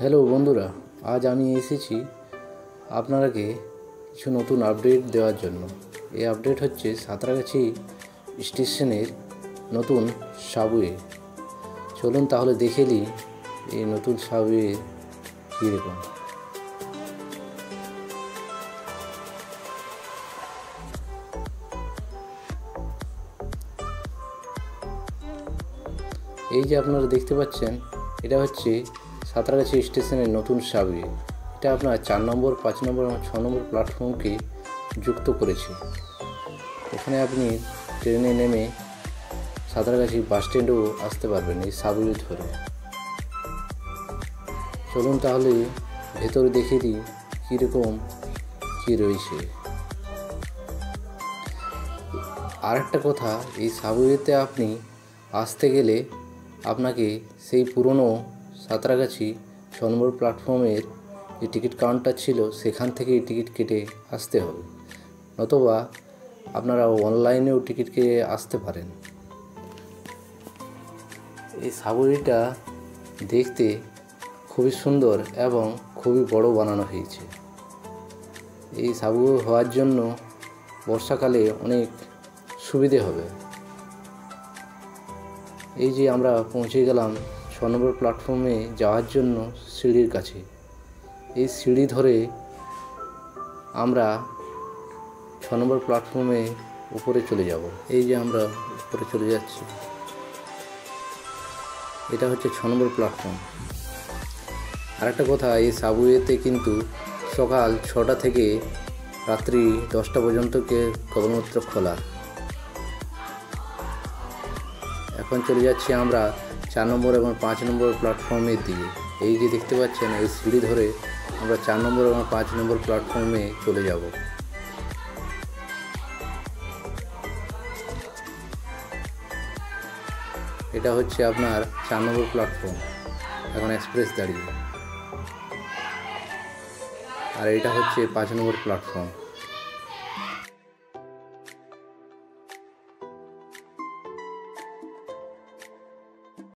Hello বন্ধুরা, আজ আমি এসেছি আপনারাকে কিছু নতুন আপডেট দেওয়ার জন্য। এই আপডেট হচ্ছে সাঁতরাগাছি স্টেশনের নতুন সাবওয়ে। চলুন তাহলে দেখে নিই এই নতুন সাবওয়ে কীরকম। এই যে আপনারা দেখতে পাচ্ছেন, এটা হচ্ছে সাঁতরাগাছি স্টেশনের নতুন সাবওয়ে। এটা আপনার 4 নম্বর, 5 নম্বর এবং 6 নম্বর প্ল্যাটফর্মকে যুক্ত করেছে। এখানে আপনি ট্রেনে নেমে সাঁতরাগাছি বাস স্ট্যান্ডেও আসতে পারবেন এই সাবওয়ে ধরে। চলুন তাহলে ভেতরে দেখে দিই কীরকম কী রয়েছে। আরেকটা কথা, এই সাবওয়েতে আপনি আসতে গেলে আপনাকে সেই পুরনো সাঁতরাগাছি 6 নম্বর প্ল্যাটফর্মের যে টিকিট কাউন্টার ছিল সেখান থেকেই টিকিট কেটে আসতে হবে, নতুবা আপনারা অনলাইনেও টিকিট কেটে আসতে পারেন। এই সাবওয়েটা দেখতে খুবই সুন্দর এবং খুবই বড় বানানো হয়েছে। এই সাবওয়ে হওয়ার জন্য বর্ষাকালে অনেক সুবিধে হবে। এই যে আমরা পৌঁছে গেলাম 6 নম্বর প্ল্যাটফর্মে যাওয়ার জন্য সিঁড়ির কাছে। এই সিঁড়ি ধরে আমরা 6 নম্বর প্ল্যাটফর্মে উপরে চলে যাব। এই যে আমরা উপরে চলে যাচ্ছি, এটা হচ্ছে 6 নম্বর প্ল্যাটফর্ম। আরেকটা কথা, এই সাবওয়েতে কিন্তু সকাল 6টা থেকে রাত্রি 10টা পর্যন্ত কেবলমাত্র খোলা। এখন চলে যাচ্ছি আমরা 4 নম্বর এবং 5 নম্বর প্ল্যাটফর্মের দিকে। এই যে দেখতে পাচ্ছেন, এই সিঁড়ি ধরে আমরা 4 নম্বর এবং 5 নম্বর প্ল্যাটফর্মে চলে যাব। এটা হচ্ছে আপনার 4 নম্বর প্ল্যাটফর্ম, এখন এক্সপ্রেস দাঁড়িয়ে। আর এটা হচ্ছে 5 নম্বর প্ল্যাটফর্ম।